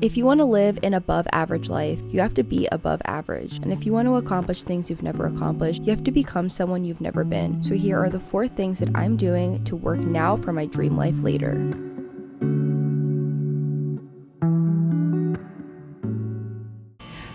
If you want to live an above average life, you have to be above average. And if you want to accomplish things you've never accomplished, you have to become someone you've never been. So here are the 4 things that I'm doing to work now for my dream life later.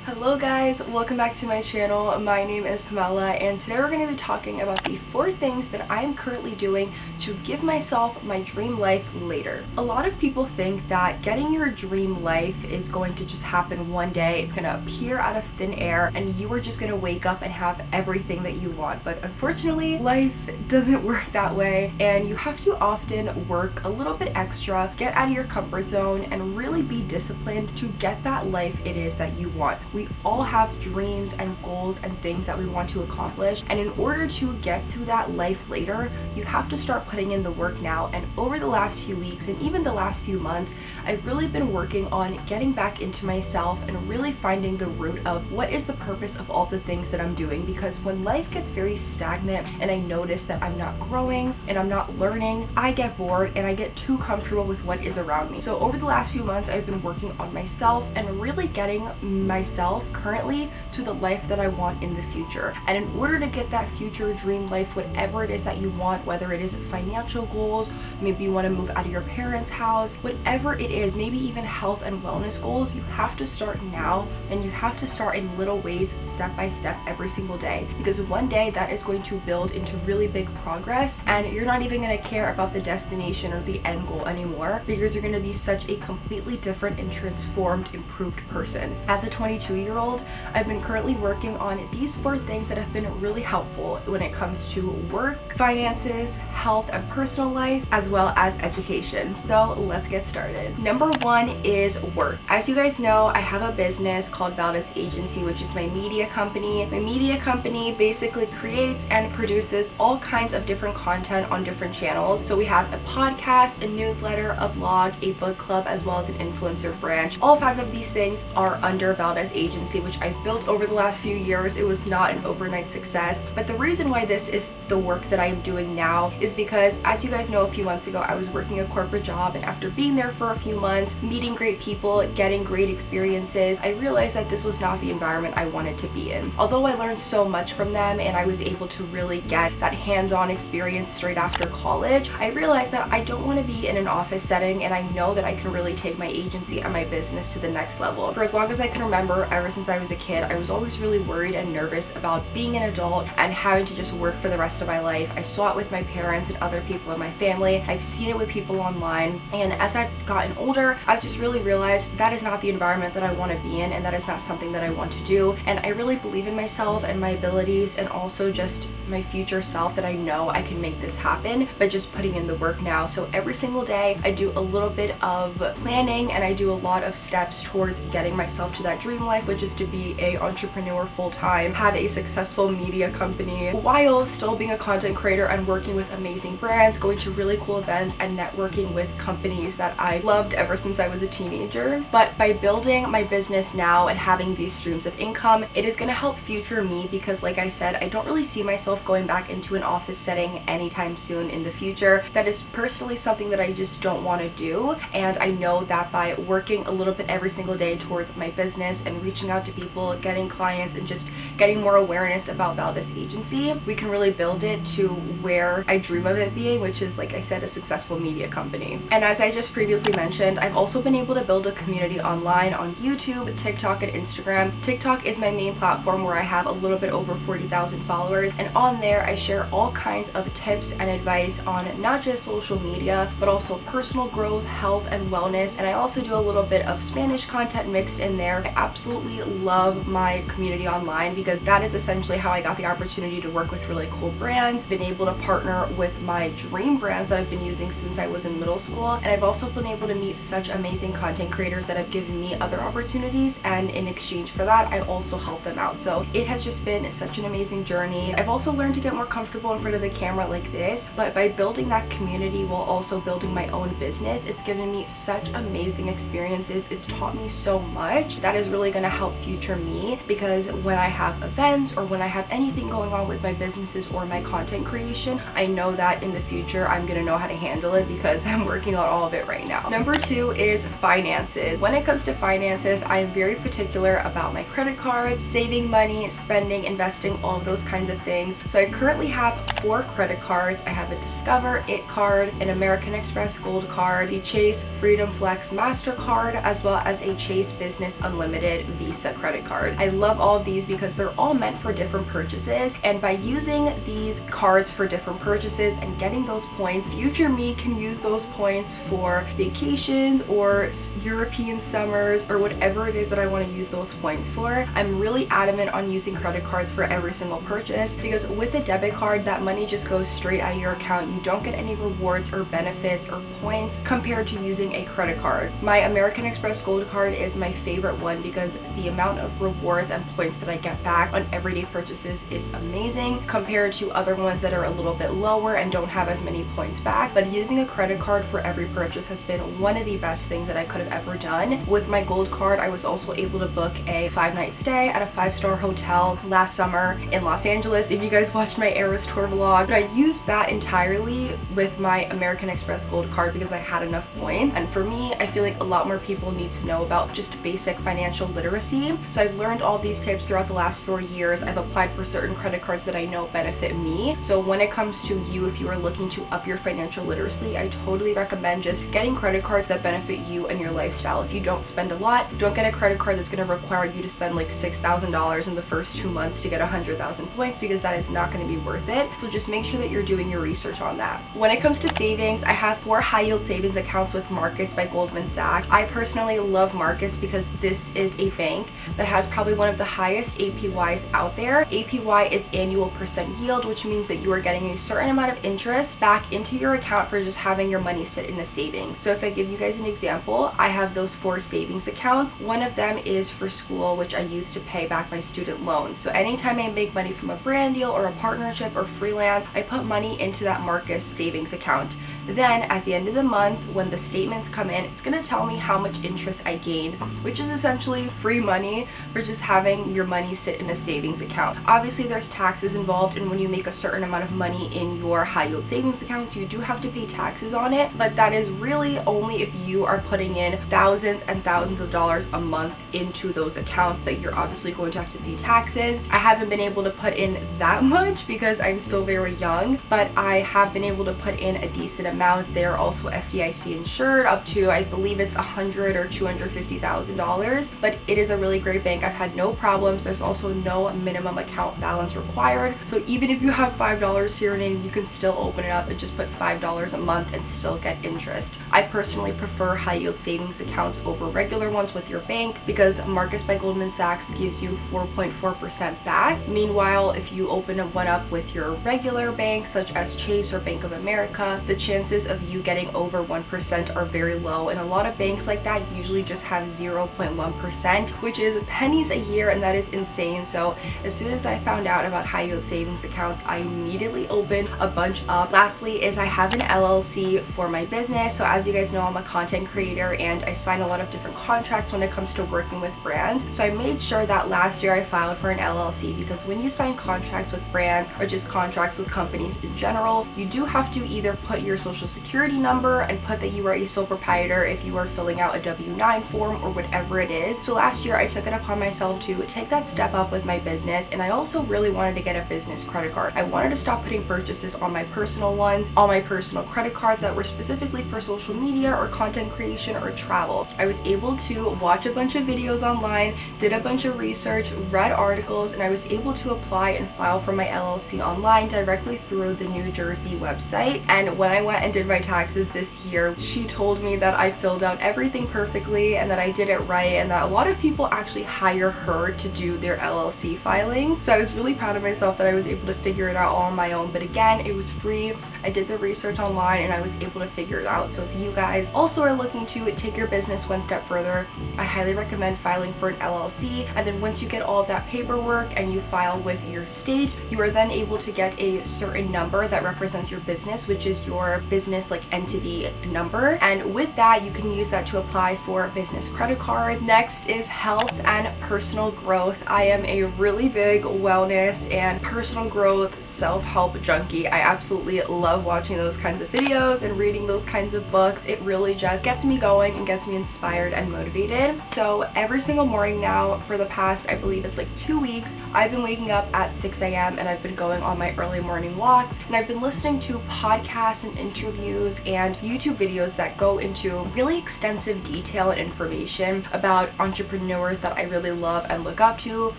Hello guys, welcome back to my channel. My name is Pamela and today we're going to be talking about the 4 things that I'm currently doing to give myself my dream life later. A lot of people think that getting your dream life is going to just happen one day. It's going to appear out of thin air and you are just going to wake up and have everything that you want. But unfortunately, life doesn't work that way and you have to often work a little bit extra, get out of your comfort zone and really be disciplined to get that life it is that you want. We all have dreams and goals and things that we want to accomplish, and in order to get to that life later, you have to start putting in the work now. And over the last few weeks and even the last few months, I've really been working on getting back into myself and really finding the root of what is the purpose of all the things that I'm doing, because when life gets very stagnant and I notice that I'm not growing and I'm not learning, I get bored and I get too comfortable with what is around me. So over the last few months, I've been working on myself and really getting myself currently to the life that I want in the future. And in order to get that future dream life, whatever it is that you want, whether it is financial goals, maybe you want to move out of your parents' house, whatever it is, maybe even health and wellness goals, you have to start now and you have to start in little ways, step by step, every single day, because one day that is going to build into really big progress and you're not even going to care about the destination or the end goal anymore, because you're going to be such a completely different and transformed, improved person. As a 22-year-old, I've been currently working on these 4 things that have been really helpful when it comes to work, finances, health and personal life, as well as education. So let's get started. Number 1 is work. As you guys know, I have a business called Valdez Agency, which is my media company. My media company basically creates and produces all kinds of different content on different channels. So we have a podcast, a newsletter, a blog, a book club, as well as an influencer branch. All 5 of these things are under Valdez Agency, which I've built over the last few years. It was not an overnight success, but the reason why this is the work that I am doing now is because, as you guys know, a few months ago I was working a corporate job, and after being there for a few months, meeting great people, getting great experiences, I realized that this was not the environment I wanted to be in. Although I learned so much from them and I was able to really get that hands-on experience straight after college, I realized that I don't want to be in an office setting, and I know that I can really take my agency and my business to the next level. For as long as I can remember, ever since I was a kid, I was always really worried and nervous about being an adult and having to just work for the rest of my life. I saw it with my parents and other people in my family. I've seen it with people online, and as I've gotten older, I've just really realized that is not the environment that I want to be in, and that is not something that I want to do. And I really believe in myself and my abilities, and also just my future self, that I know I can make this happen by just putting in the work now. So every single day I do a little bit of planning and I do a lot of steps towards getting myself to that dream life, which is to be a entrepreneur full-time, have a successful media company, while still being a content creator and working with amazing brands, going to really cool events and networking with companies that I've loved ever since I was a teenager. But by building my business now and having these streams of income, it is going to help future me, because like I said, I don't really see myself going back into an office setting anytime soon in the future. That is personally something that I just don't want to do, and I know that by working a little bit every single day towards my business and reaching out to people, getting clients, and just getting more awareness about Valdez Agency, we can really build it to where I dream of it being, which is, like I said, a successful media company. And as I just previously mentioned, I've also been able to build a community online on YouTube, TikTok, and Instagram. TikTok is my main platform where I have a little bit over 40,000 followers, and on there I share all kinds of tips and advice on not just social media, but also personal growth, health, and wellness. And I also do a little bit of Spanish content mixed in there. I absolutely love my community online because that is essentially how I got the opportunity to work with really cool brands, been able to partner with my dream brands that I've been using since I was in middle school, and I've also been able to meet such amazing content creators that have given me other opportunities, and in exchange for that I also help them out. So it has just been such an amazing journey. I've also learned to get more comfortable in front of the camera like this, but by building that community while also building my own business, it's given me such amazing experiences. It's taught me so much that is really going to help future future me, because when I have events or when I have anything going on with my businesses or my content creation, I know that in the future I'm gonna know how to handle it because I'm working on all of it right now. Number 2 is finances. When it comes to finances, I am very particular about my credit cards, saving money, spending, investing, all of those kinds of things. So I currently have 4 credit cards. I have a Discover It card, an American Express Gold card, a Chase Freedom Flex MasterCard, as well as a Chase Business Unlimited Visa credit card. I love all of these because they're all meant for different purchases, and by using these cards for different purchases and getting those points, future me can use those points for vacations or European summers or whatever it is that I want to use those points for. I'm really adamant on using credit cards for every single purchase because with a debit card, that money just goes straight out of your account. You don't get any rewards or benefits or points compared to using a credit card. My American Express Gold card is my favorite one because the amount of rewards and points that I get back on everyday purchases is amazing compared to other ones that are a little bit lower and don't have as many points back. But using a credit card for every purchase has been one of the best things that I could have ever done. With my Gold card, I was also able to book a 5-night stay at a 5-star hotel last summer in Los Angeles, if you guys watched my Eras tour vlog. But I used that entirely with my American Express Gold card because I had enough points. And for me, I feel like a lot more people need to know about just basic financial literacy. So I've learned all these tips throughout the last 4 years. I've applied for certain credit cards that I know benefit me. So when it comes to you, if you are looking to up your financial literacy, I totally recommend just getting credit cards that benefit you and your lifestyle. If you don't spend a lot, don't get a credit card that's going to require you to spend like $6,000 in the first 2 months to get 100,000 points because that is not going to be worth it. So just make sure that you're doing your research on that. When it comes to savings, I have 4 high yield savings accounts with Marcus by Goldman Sachs. I personally love Marcus because this is a bank that has probably one of the highest APYs out there. APY is annual percent yield, which means that you are getting a certain amount of interest back into your account for just having your money sit in a savings. So if I give you guys an example, I have those 4 savings accounts. One of them is for school, which I use to pay back my student loans. So anytime I make money from a brand deal or a partnership or freelance, I put money into that Marcus savings account. Then at the end of the month, when the statements come in, it's going to tell me how much interest I gained, which is essentially free money for just having your money sit in a savings account. Obviously there's taxes involved, and when you make a certain amount of money in your high yield savings accounts, you do have to pay taxes on it, but that is really only if you are putting in thousands and thousands of dollars a month into those accounts that you're obviously going to have to pay taxes. I haven't been able to put in that much because I'm still very young, but I have been able to put in a decent amount. They are also FDIC insured up to, I believe it's $100,000 or $250,000, but it is a really great bank. I've had no problems. There's also no minimum account balance required. So even if you have $5 to your name, you can still open it up and just put $5 a month and still get interest. I personally prefer high yield savings accounts over regular ones with your bank because Marcus by Goldman Sachs gives you 4.4% back. Meanwhile, if you open one up with your regular bank such as Chase or Bank of America, the chances of you getting over 1% are very low, and a lot of banks like that usually just have 0.1%, which is pennies a year, and that is insane. So as soon as I found out about high yield savings accounts, I immediately opened a bunch up. Lastly is I have an LLC for my business. So as you guys know, I'm a content creator and I sign a lot of different contracts when it comes to working with brands. So I made sure that last year I filed for an LLC because when you sign contracts with brands or just contracts with companies in general, you do have to either put your social security number and put that you are a sole proprietor if you are filling out a W-9 form or whatever it is. So last year I took it upon myself to take that step up with my business, and I also really wanted to get a business credit card. I wanted to stop putting purchases on my personal ones, on my personal credit cards that were specifically for social media or content creation or travel. I was able to watch a bunch of videos online, did a bunch of research, read articles, and I was able to apply and file for my LLC online directly through the New Jersey website. And when I went and did my taxes this year, she told me that I filled out everything perfectly and that I did it right, and that a lot of people actually hire her to do their LLC filings. So I was really proud of myself that I was able to figure it out all on my own. But again, it was free. I did the research online and I was able to figure it out. So if you guys also are looking to take your business one step further, I highly recommend filing for an LLC. And then once you get all of that paperwork and you file with your state, you are then able to get a certain number that represents your business, which is your business like entity number. And with that, you can use that to apply for business credit cards. Next is health and and personal growth. I am a really big wellness and personal growth self-help junkie. I absolutely love watching those kinds of videos and reading those kinds of books. It really just gets me going and gets me inspired and motivated. So every single morning now for the past, I believe it's like 2 weeks, I've been waking up at 6 a.m. and I've been going on my early morning walks, and I've been listening to podcasts and interviews and YouTube videos that go into really extensive detail and information about entrepreneurs that I really love and look up to,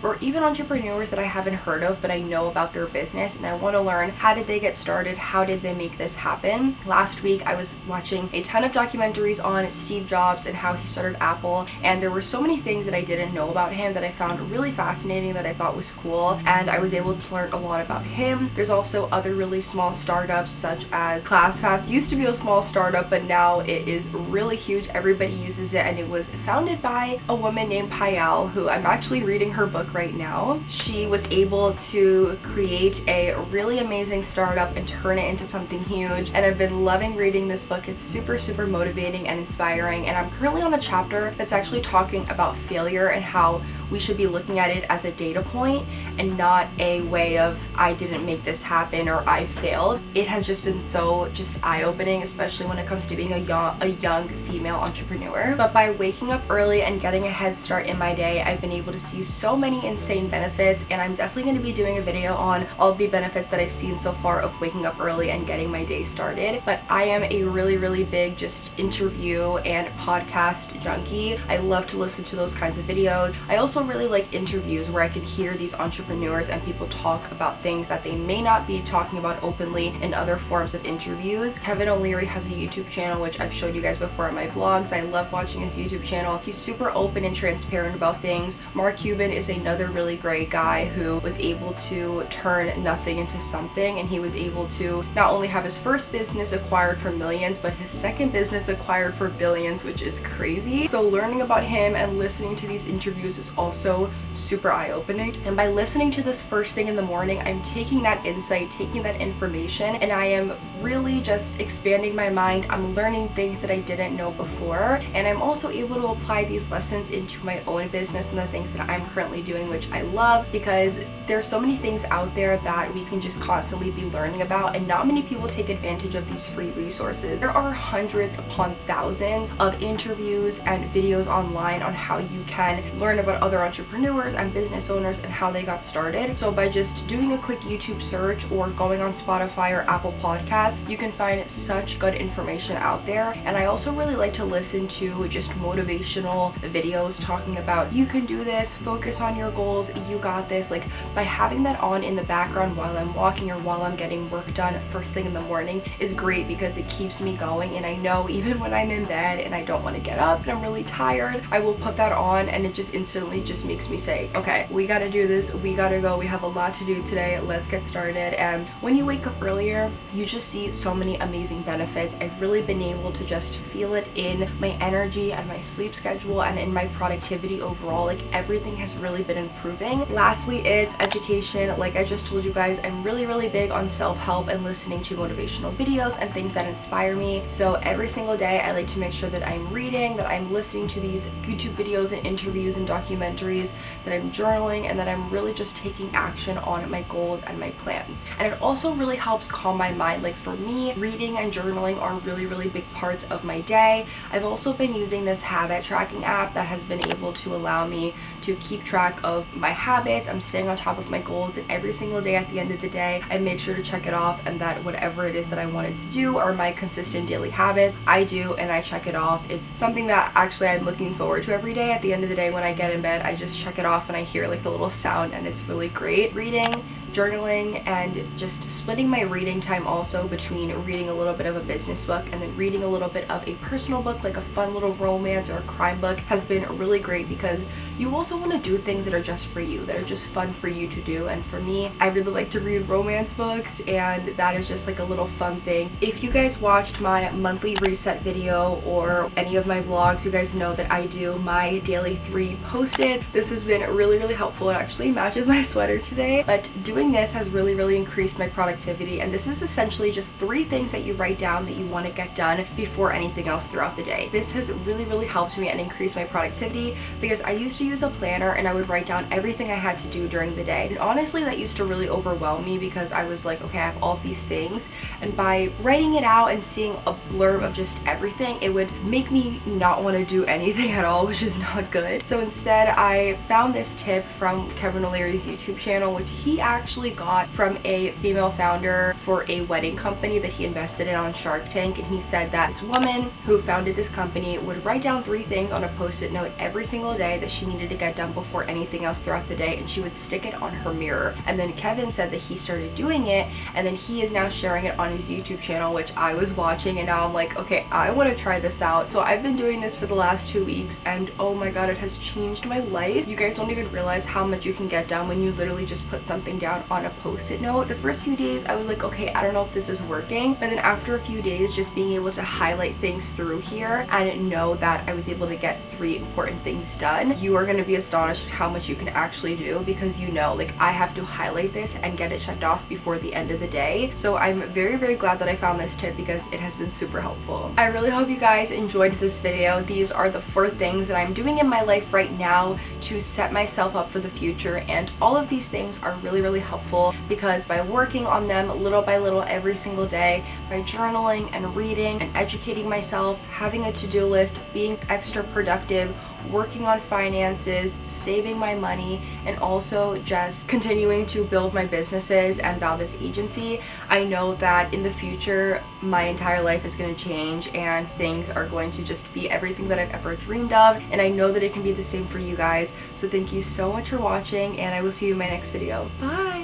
or even entrepreneurs that I haven't heard of but I know about their business and I want to learn, how did they get started, how did they make this happen. Last week I was watching a ton of documentaries on Steve Jobs and how he started Apple, and there were so many things that I didn't know about him that I found really fascinating, that I thought was cool, and I was able to learn a lot about him. There's also other really small startups such as ClassPass. Used to be a small startup, but now it is really huge. Everybody uses it, and it was founded by a woman named Payal, who I'm actually reading her book right now. She was able to create a really amazing startup and turn it into something huge, and I've been loving reading this book. It's super motivating and inspiring, and I'm currently on a chapter that's actually talking about failure and how we should be looking at it as a data point and not a way of I didn't make this happen or I failed. It has just been so eye-opening, especially when it comes to being a young female entrepreneur. But by waking up early and getting a head start in my day, I've been able to see so many insane benefits, and I'm definitely going to be doing a video on all of the benefits that I've seen so far of waking up early and getting my day started. But I am a really big just interview and podcast junkie. I love to listen to those kinds of videos. I also really like interviews where I can hear these entrepreneurs and people talk about things that they may not be talking about openly in other forms of interviews. Kevin O'Leary has a YouTube channel, which I've showed you guys before in my vlogs. I love watching his YouTube channel. He's super open and transparent about things. Mark Cuban is another really great guy who was able to turn nothing into something, and he was able to not only have his first business acquired for millions, but his second business acquired for billions, which is crazy. So learning about him and listening to these interviews is also super eye-opening. And by listening to this first thing in the morning, I'm taking that insight, taking that information, and I am really just expanding my mind. I'm learning things that I didn't know before, and I'm also able to apply these lessons into my own business and the things that I'm currently doing, which I love, because there's so many things out there that we can just constantly be learning about, and not many people take advantage of these free resources. There are hundreds upon thousands of interviews and videos online on how you can learn about other entrepreneurs and business owners and how they got started. So by just doing a quick YouTube search or going on Spotify or Apple Podcasts, you can find such good information out there. And I also really like to listen to just motivational videos talking about you can do this, focus on your goals, you got this. Like, by having that on in the background while I'm walking or while I'm getting work done first thing in the morning is great, because it keeps me going. And I know even when I'm in bed and I don't want to get up and I'm really tired, I will put that on and it just instantly just makes me say, okay, we gotta do this, we gotta go, we have a lot to do today, let's get started. And when you wake up earlier, you just see so many amazing benefits. I've really been able to just feel it in my energy and my sleep schedule and in my productivity overall. Like, everything has really been improving. Lastly, it's education. Like I just told you guys, I'm really big on self-help and listening to motivational videos and things that inspire me. So every single day I like to make sure that I'm reading, that I'm listening to these YouTube videos and interviews and documentaries, that I'm journaling, and that I'm really just taking action on my goals and my plans. And it also really helps calm my mind. Like, for me, reading and journaling are really big parts of my day. I've also been using this habit tracking app that has been able to allow me to keep track of my habits. I'm staying on top of my goals, and every single day at the end of the day, I make sure to check it off, and that whatever it is that I wanted to do or my consistent daily habits, I do, and I check it off. It's something that actually I'm looking forward to every day. At the end of the day, when I get in bed, I just check it off and I hear like the little sound, and it's really great. Reading, journaling, and just splitting my reading time also between reading a little bit of a business book and then reading a little bit of a personal book, like a fun little romance or a crime book, has been really great, because you also want to do things that are just for you, that are just fun for you to do. And for me, I really like to read romance books, and that is just like a little fun thing. If you guys watched my monthly reset video or any of my vlogs, you guys know that I do my daily 3 posted. This has been really helpful. It actually matches my sweater today, but doing doing this has really increased my productivity, and this is essentially just 3 things that you write down that you want to get done before anything else throughout the day. This has really helped me and increased my productivity because I used to use a planner and I would write down everything I had to do during the day. And honestly, that used to really overwhelm me because I was like, okay, I have all of these things, and by writing it out and seeing a blurb of just everything, it would make me not want to do anything at all, which is not good. So instead, I found this tip from Kevin O'Leary's YouTube channel, which he actually got from a female founder for a wedding company that he invested in on Shark Tank. And he said that this woman who founded this company would write down 3 things on a post-it note every single day that she needed to get done before anything else throughout the day, and she would stick it on her mirror. And then Kevin said that he started doing it, and then he is now sharing it on his YouTube channel, which I was watching, and now I'm like, okay, I want to try this out. So I've been doing this for the last 2 weeks, and oh my god, it has changed my life. You guys don't even realize how much you can get done when you literally just put something down on a post-it note. The first few days I was like, okay, I don't know if this is working, but then after a few days, just being able to highlight things through here and know that I was able to get 3 important things done, you are going to be astonished at how much you can actually do, because you know, like, I have to highlight this and get it checked off before the end of the day. So I'm very glad that I found this tip because it has been super helpful. I really hope you guys enjoyed this video. These are the 4 things that I'm doing in my life right now to set myself up for the future, and all of these things are really helpful because by working on them little by little every single day, by journaling and reading and educating myself, having a to-do list, being extra productive, working on finances, saving my money, and also just continuing to build my businesses and Valdez agency, I know that in the future my entire life is going to change and things are going to just be everything that I've ever dreamed of, and I know that it can be the same for you guys. So thank you so much for watching, and I will see you in my next video. Bye!